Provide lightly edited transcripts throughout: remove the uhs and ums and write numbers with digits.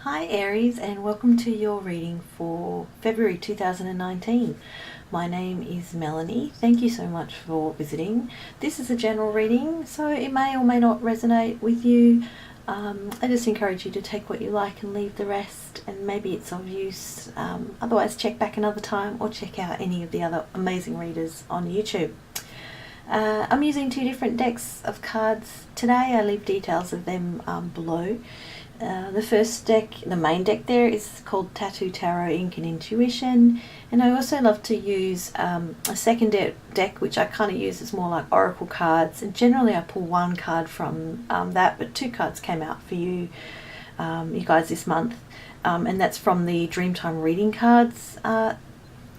Hi Aries, and welcome to your reading for February 2019. My name is Melanie. Thank you so much for visiting. This is a general reading, so it may or may not resonate with you. I just encourage you to take what you like and leave the rest, and maybe it's of use. Otherwise, check back another time or check out any of the other amazing readers on YouTube. I'm using two different decks of cards today. I leave details of them below. The first deck, the main deck there, is called Tattoo Tarot Ink and Intuition, and I also love to use a second deck which I kind of use as more like oracle cards, and generally I pull one card from that, but two cards came out for you guys this month, and that's from the Dreamtime Reading Cards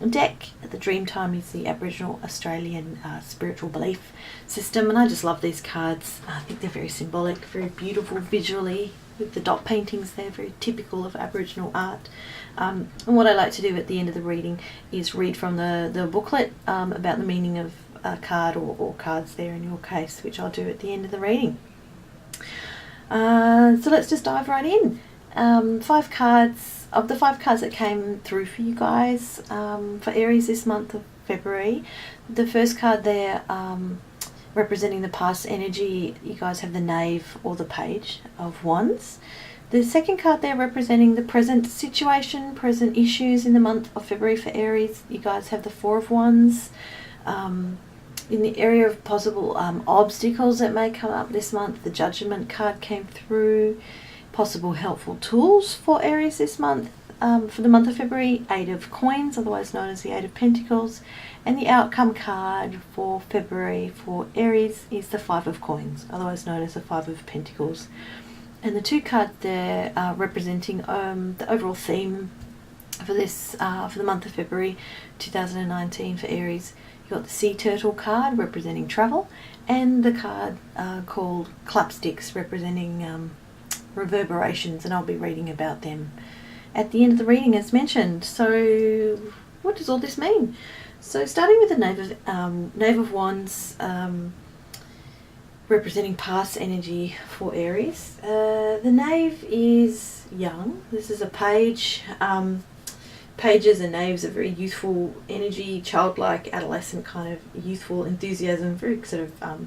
deck. The Dreamtime is the Aboriginal Australian spiritual belief system, and I just love these cards. I think they're very symbolic, very beautiful visually, with the dot paintings. They're very typical of Aboriginal art. And what I like to do at the end of the reading is read from the booklet about the meaning of a card or cards there in your case, which I'll do at the end of the reading. So let's just dive right in. 5 cards. Of the 5 cards that came through for you guys for Aries this month of February, the first card there representing the past energy, you guys have the Knave or the Page of Wands. The second card there representing the present situation, present issues in the month of February for Aries, you guys have the Four of Wands. In the area of possible obstacles that may come up this month, the Judgment card came through. Possible helpful tools for Aries this month, for the month of February, 8 of Coins, otherwise known as the 8 of Pentacles, and the outcome card for February for Aries is the 5 of Coins, otherwise known as the 5 of Pentacles. And the two cards there are representing the overall theme for this for the month of February 2019 for Aries. You've got the Sea Turtle card representing travel, and the card called Clapsticks representing reverberations, and I'll be reading about them at the end of the reading as mentioned. So what does all this mean? So starting with the Knave of Wands representing past energy for Aries. The Knave is young. This is a page. Pages and knaves are very youthful energy, childlike, adolescent kind of youthful enthusiasm, very sort of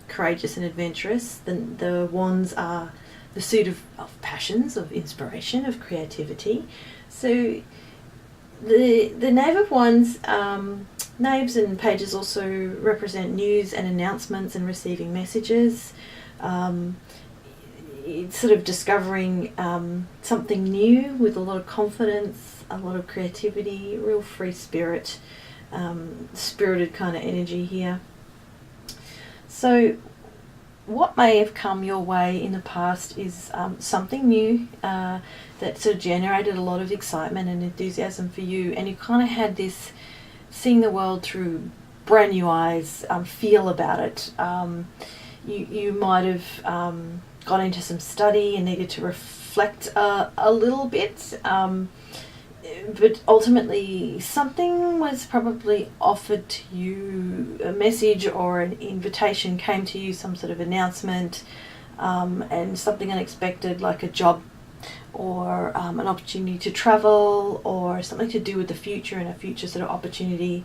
courageous and adventurous. The wands are the suit of passions, of inspiration, of creativity. So the Knave of Wands, knaves and pages also represent news and announcements and receiving messages. It's sort of discovering something new with a lot of confidence, a lot of creativity, real free spirit, spirited kind of energy here. So what may have come your way in the past is something new that sort of generated a lot of excitement and enthusiasm for you, and you kind of had this seeing the world through brand new eyes feel about it. You might have got into some study and needed to reflect a little bit, but ultimately something was probably offered to you, a message or an invitation came to you, some sort of announcement, and something unexpected like a job or an opportunity to travel or something to do with the future, and a future sort of opportunity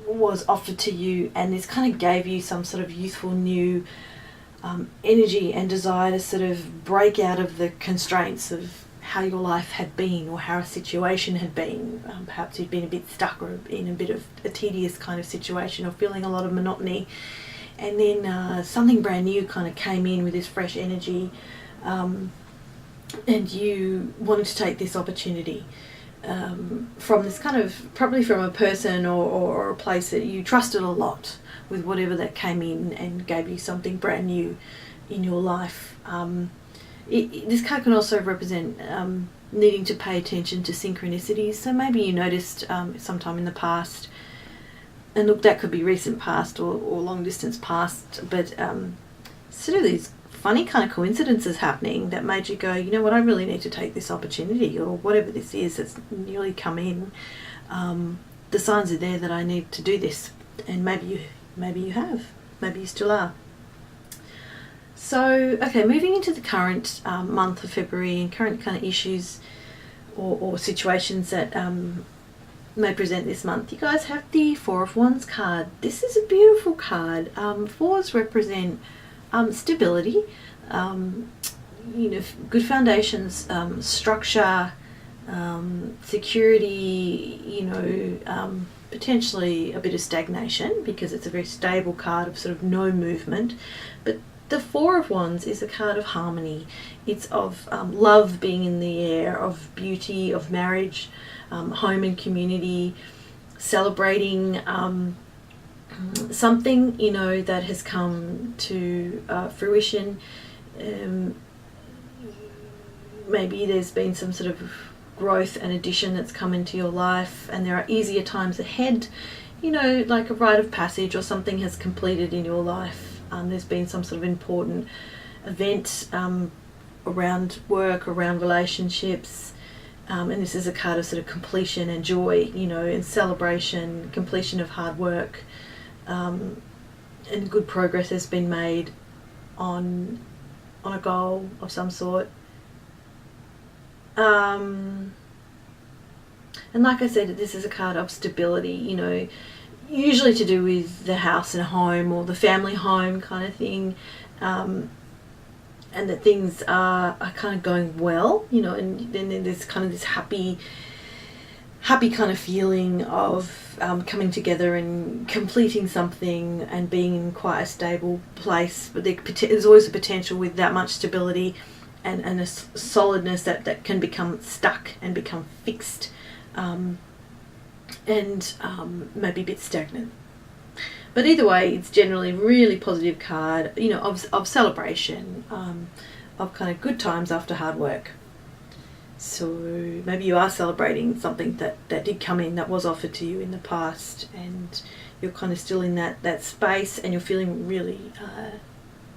was offered to you, and this kind of gave you some sort of youthful new energy and desire to sort of break out of the constraints of how your life had been or how a situation had been. Perhaps you'd been a bit stuck or in a bit of a tedious kind of situation or feeling a lot of monotony, and then something brand new kind of came in with this fresh energy, and you wanted to take this opportunity from this kind of, probably from a person or a place that you trusted a lot with whatever that came in and gave you something brand new in your life. This card can also represent needing to pay attention to synchronicities. So maybe you noticed sometime in the past, and look, that could be recent past or long distance past, but sort of these funny kind of coincidences happening that made you go, you know what, I really need to take this opportunity, or whatever this is that's newly come in. The signs are there that I need to do this, and maybe you have, maybe you still are. So, okay, moving into the current month of February and current kind of issues or situations that may present this month, you guys have the Four of Wands card. This is a beautiful card. Fours represent stability, good foundations, structure, security, potentially a bit of stagnation because it's a very stable card of sort of no movement. But the Four of Wands is a card of harmony. It's of love being in the air, of beauty, of marriage, home and community, celebrating something, that has come to fruition. Maybe there's been some sort of growth and addition that's come into your life, and there are easier times ahead, like a rite of passage or something has completed in your life. There's been some sort of important event around work, around relationships, and this is a card of sort of completion and joy, and celebration, completion of hard work, and good progress has been made on a goal of some sort. And like I said, this is a card of stability, usually to do with the house and home or the family home kind of thing, and that things are kind of going well, and then there's kind of this happy kind of feeling of coming together and completing something and being in quite a stable place. But there's always a potential with that much stability and a solidness that can become stuck and become fixed, and maybe a bit stagnant. But either way, it's generally a really positive card, of celebration, of kind of good times after hard work. So maybe you are celebrating something that did come in, that was offered to you in the past, and you're kind of still in that space, and you're feeling really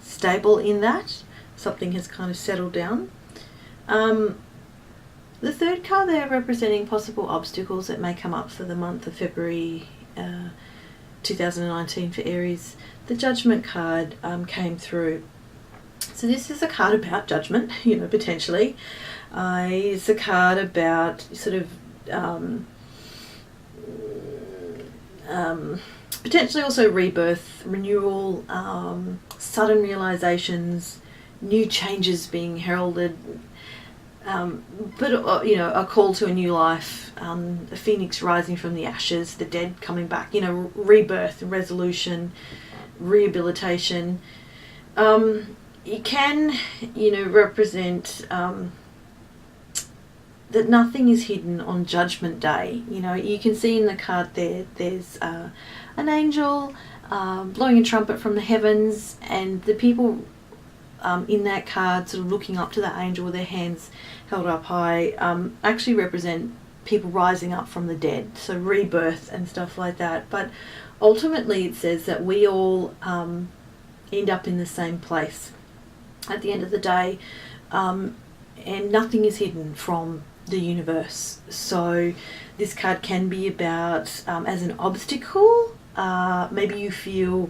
stable in that. Something has kind of settled down. The third card there representing possible obstacles that may come up for the month of February 2019 for Aries. The Judgment card came through. So this is a card about judgment, potentially. It's a card about sort of potentially also rebirth, renewal, sudden realizations, new changes being heralded, but a call to a new life, a phoenix rising from the ashes, the dead coming back, rebirth, resolution, rehabilitation. It can, represent that nothing is hidden on Judgment Day. You can see in the card there's an angel blowing a trumpet from the heavens, and the people in that card sort of looking up to that angel with their hands held up high actually represent people rising up from the dead, so rebirth and stuff like that. But ultimately it says that we all end up in the same place at the end of the day, and nothing is hidden from the universe. So this card can be about as an obstacle, maybe you feel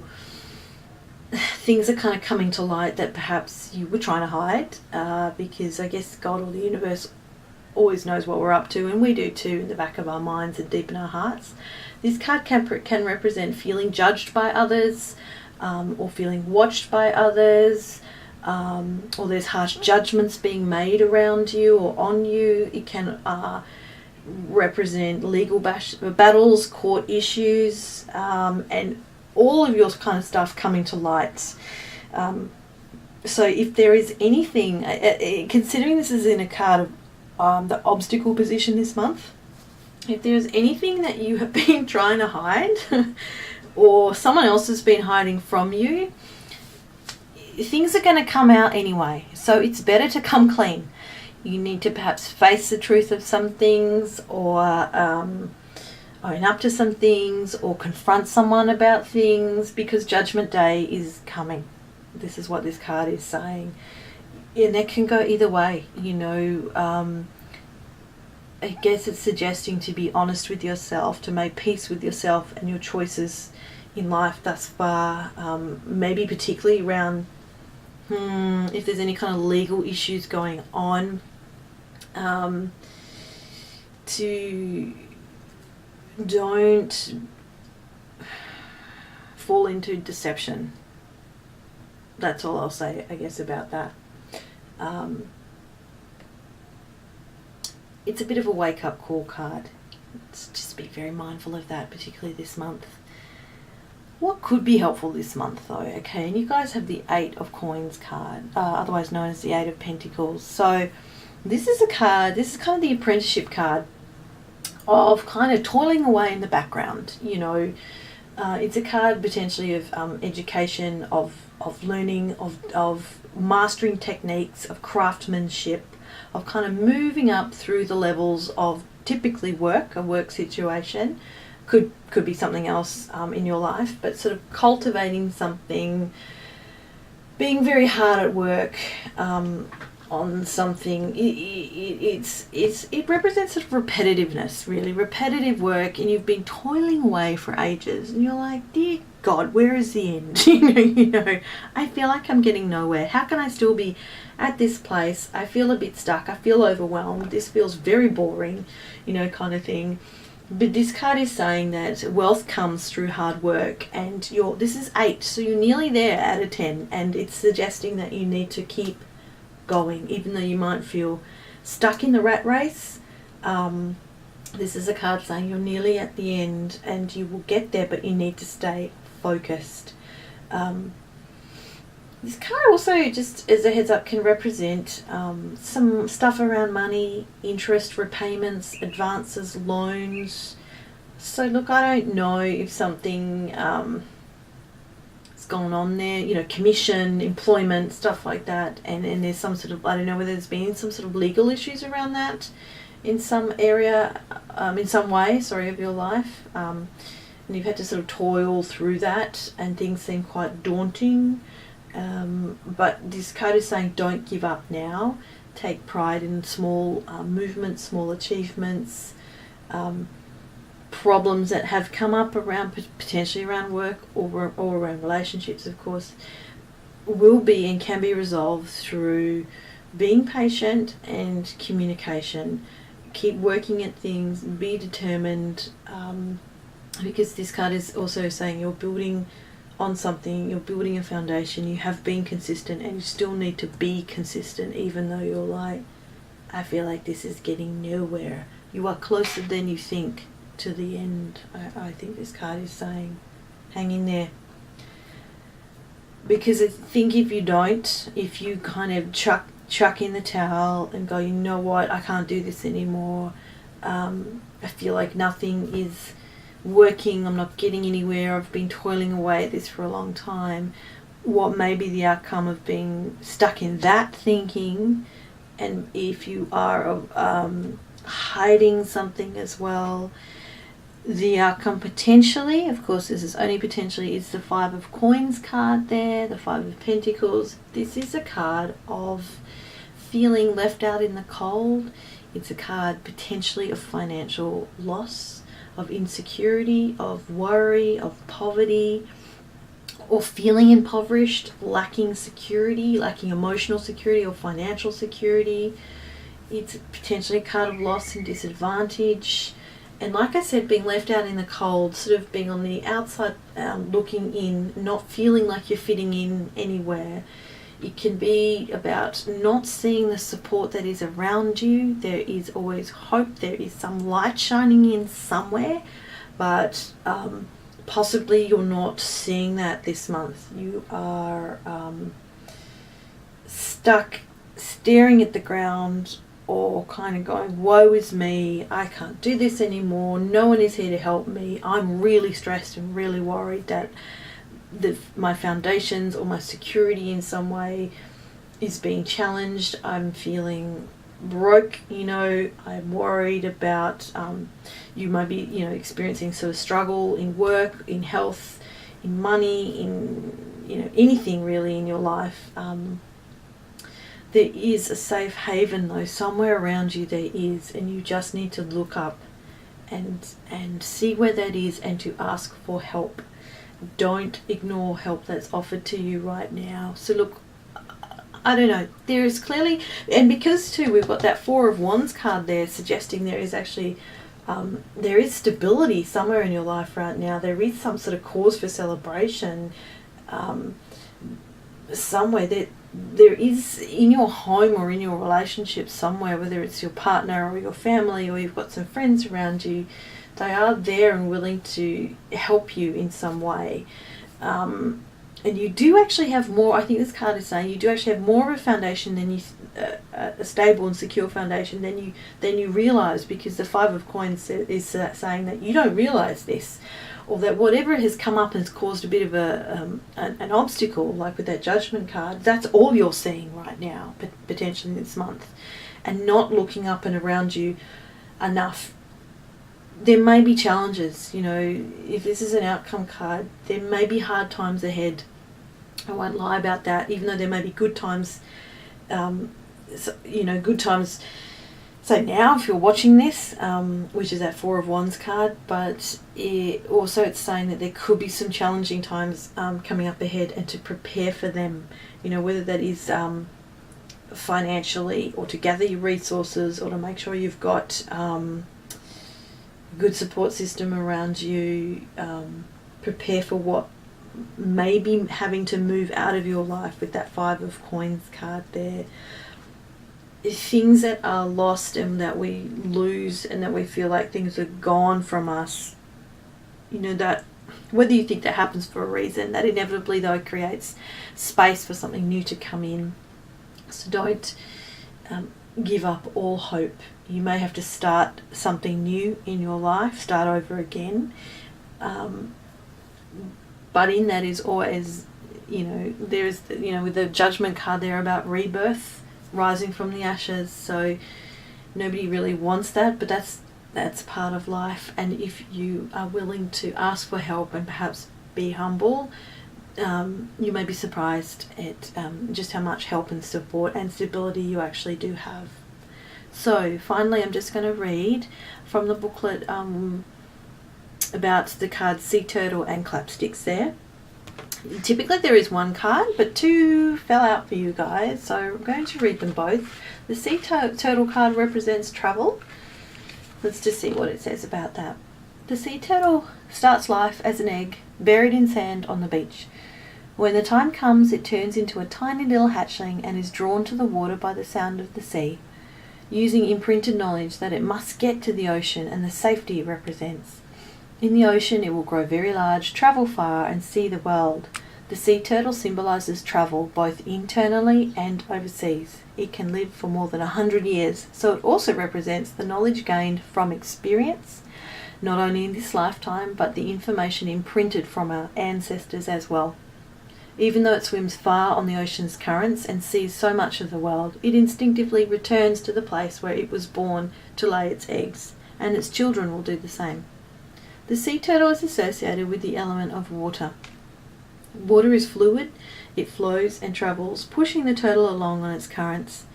things are kind of coming to light that perhaps you were trying to hide, because I guess God or the universe always knows what we're up to, and we do too in the back of our minds and deep in our hearts. This card can represent feeling judged by others, or feeling watched by others, or there's harsh judgments being made around you or on you. It can represent legal battles, court issues, and all of your kind of stuff coming to light. So if there is anything, considering this is in a card of the obstacle position this month, if there's anything that you have been trying to hide or someone else has been hiding from you, things are going to come out anyway. So it's better to come clean. You need to perhaps face the truth of some things, or own up to some things, or confront someone about things, because Judgment Day is coming. This is what this card is saying. And that can go either way, I guess it's suggesting to be honest with yourself, to make peace with yourself and your choices in life thus far, maybe particularly around if there's any kind of legal issues going on, don't fall into deception. That's all I'll say, I guess, about that. It's a bit of a wake-up call card. Just be very mindful of that, particularly this month. What could be helpful this month, though? Okay, and you guys have the 8 of Coins card, otherwise known as the 8 of Pentacles. So this is a card, this is kind of the apprenticeship card of kind of toiling away in the background. You know, it's a card potentially of education, of learning, of mastering techniques, of craftsmanship, of kind of moving up through the levels of typically a work situation. Could be something else in your life, but sort of cultivating something, being very hard at work on something. It represents sort of repetitiveness, really, repetitive work, and you've been toiling away for ages, and you're like, dear God, where is the end? you know, I feel like I'm getting nowhere. How can I still be at this place? I feel a bit stuck. I feel overwhelmed. This feels very boring, you know, kind of thing. But this card is saying that wealth comes through hard work, and this is 8, so you're nearly there out of 10, and it's suggesting that you need to keep going, even though you might feel stuck in the rat race. This is a card saying you're nearly at the end, and you will get there, but you need to stay focused. This card also, just as a heads up, can represent some stuff around money, interest, repayments, advances, loans. So look, I don't know if something has gone on there, you know, commission, employment, stuff like that, and there's some sort of, I don't know whether there's been some sort of legal issues around that in some area, in some way, sorry, of your life, and you've had to sort of toil through that, and things seem quite daunting. But this card is saying don't give up now. Take pride in small movements, small achievements, problems that have come up around, potentially around work or around relationships, of course, will be and can be resolved through being patient and communication. Keep working at things, be determined, because this card is also saying you're building on something, you're building a foundation, you have been consistent, and you still need to be consistent, even though you're like, I feel like this is getting nowhere. You are closer than you think to the end. I think this card is saying hang in there, because I think if you don't, if you kind of chuck in the towel and go, you know what, I can't do this anymore, I feel like nothing is working, I'm not getting anywhere, I've been toiling away at this for a long time, what may be the outcome of being stuck in that thinking? And if you are hiding something as well, the outcome potentially, of course this is only potentially, is the 5 of Coins card there, the 5 of Pentacles. This is a card of feeling left out in the cold. It's a card potentially of financial loss, of insecurity, of worry, of poverty, or feeling impoverished, lacking security, lacking emotional security or financial security. It's potentially a card of loss and disadvantage. And like I said, being left out in the cold, sort of being on the outside looking in, not feeling like you're fitting in anywhere. It can be about not seeing the support that is around you. There is always hope. There is some light shining in somewhere, but possibly you're not seeing that this month. You are stuck staring at the ground, or kind of going, woe is me, I can't do this anymore, no one is here to help me, I'm really stressed and really worried that my foundations or my security in some way is being challenged. I'm feeling broke, you know, I'm worried about, you might be, you know, experiencing sort of struggle in work, in health, in money, in, you know, anything really in your life. There is a safe haven though, somewhere around you there is, and you just need to look up and see where that is and to ask for help. Don't ignore help that's offered to you right now. So look, I don't know. There is clearly, and because too we've got that Four of Wands card there, suggesting there is actually there is stability somewhere in your life right now. There is some sort of cause for celebration somewhere. There is in your home or in your relationship somewhere, whether it's your partner or your family or you've got some friends around you, they are there and willing to help you in some way. And you do actually have more, I think this card is saying, you do actually have more of a foundation than you, a stable and secure foundation than you realise, because the Five of Coins is saying that you don't realise this, or that whatever has come up has caused a bit of an obstacle, like with that Judgment card, that's all you're seeing right now, potentially this month, and not looking up and around you enough. There may be challenges, you know, if this is an outcome card, there may be hard times ahead. I won't lie about that, even though there may be good times, good times, say now if you're watching this, which is that Four of Wands card, but it's saying that there could be some challenging times coming up ahead, and to prepare for them, you know, whether that is financially, or to gather your resources, or to make sure you've got good support system around you, prepare for what may be having to move out of your life with that Five of Coins card there. Things that are lost and that we lose and that we feel like things are gone from us, you know, that whether you think that happens for a reason, that inevitably though creates space for something new to come in. So don't give up all hope. You may have to start something new in your life, start over again. But in that is always, you know, there's, you know, with the Judgment card there about rebirth, rising from the ashes. So nobody really wants that, but that's part of life. And if you are willing to ask for help and perhaps be humble, you may be surprised at just how much help and support and stability you actually do have. So finally, I'm just going to read from the booklet about the cards Sea Turtle and Clapsticks there. Typically there is one card, but two fell out for you guys, so I'm going to read them both. The Sea Turtle card represents travel. Let's just see what it says about that. The sea turtle starts life as an egg buried in sand on the beach. When the time comes, it turns into a tiny little hatchling and is drawn to the water by the sound of the sea, using imprinted knowledge that it must get to the ocean and the safety it represents. In the ocean, it will grow very large, travel far, and see the world. The sea turtle symbolises travel, both internally and overseas. It can live for more than 100 years, so it also represents the knowledge gained from experience, not only in this lifetime, but the information imprinted from our ancestors as well. Even though it swims far on the ocean's currents and sees so much of the world, it instinctively returns to the place where it was born to lay its eggs, and its children will do the same. The sea turtle is associated with the element of water. Water is fluid, it flows and travels, pushing the turtle along on its currents.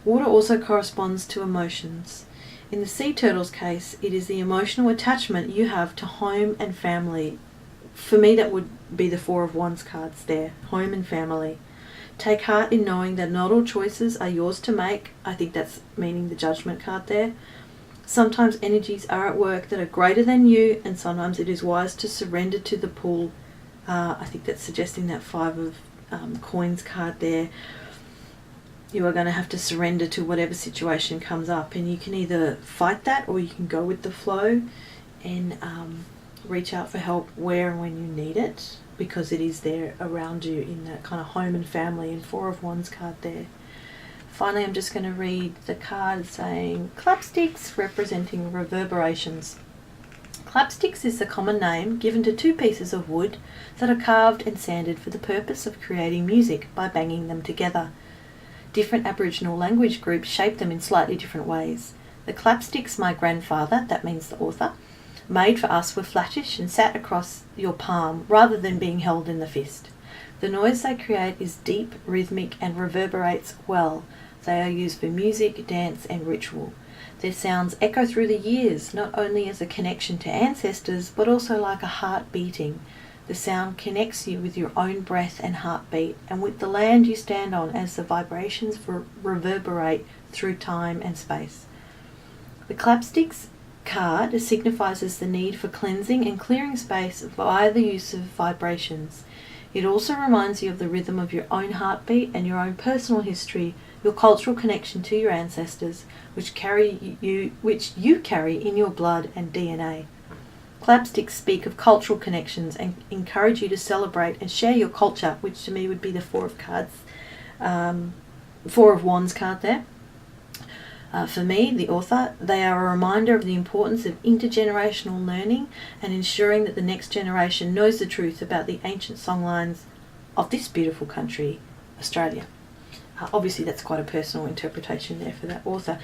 Water also corresponds to emotions. In the sea turtle's case, it is the emotional attachment you have to home and family. For me, that would be the Four of Wands cards there, home and family. Take heart in knowing that not all choices are yours to make. I think that's meaning the Judgment card there. Sometimes energies are at work that are greater than you, and sometimes it is wise to surrender to the pull. I think that's suggesting that Five of Coins card there. You are going to have to surrender to whatever situation comes up, and you can either fight that or you can go with the flow and reach out for help where and when you need it, because it is there around you in that kind of home and family and Four of Wands card there. Finally, I'm just going to read the card saying Clapsticks, representing reverberations. Clapsticks is the common name given to two pieces of wood that are carved and sanded for the purpose of creating music by banging them together. Different Aboriginal language groups shape them in slightly different ways. The clapsticks my grandfather, that means the author, made for us were flattish and sat across your palm rather than being held in the fist. The noise they create is deep, rhythmic, and reverberates well. They are used for music, dance, and ritual. Their sounds echo through the years, not only as a connection to ancestors, but also like a heart beating. The sound connects you with your own breath and heartbeat, and with the land you stand on as the vibrations reverberate through time and space. The Clapsticks card signifies the need for cleansing and clearing space via the use of vibrations. It also reminds you of the rhythm of your own heartbeat and your own personal history, your cultural connection to your ancestors, which you carry in your blood and DNA. Clapsticks speak of cultural connections and encourage you to celebrate and share your culture, which to me would be the Four of Wands card there. For me, the author, they are a reminder of the importance of intergenerational learning and ensuring that the next generation knows the truth about the ancient songlines of this beautiful country, Australia. Obviously, that's quite a personal interpretation there for that author.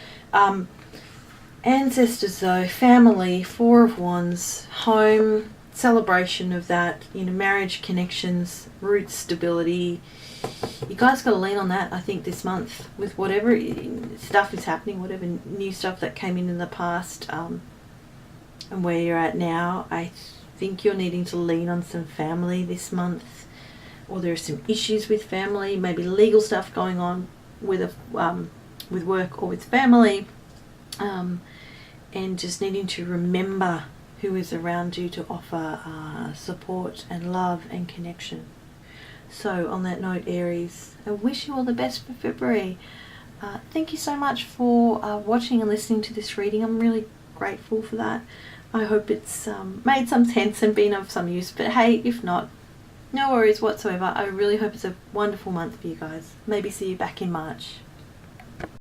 Ancestors, though, family, Four of Wands, home, celebration of that, marriage, connections, roots, stability. You guys got to lean on that, I think, this month with whatever stuff is happening, whatever new stuff that came in the past, and where you're at now. I think you're needing to lean on some family this month, or there are some issues with family, maybe legal stuff going on with work or with family, and just needing to remember who is around you to offer support and love and connection. So on that note, Aries, I wish you all the best for February. Thank you so much for watching and listening to this reading. I'm really grateful for that. I hope it's made some sense and been of some use, but hey, if not, no worries whatsoever. I really hope it's a wonderful month for you guys. Maybe see you back in March.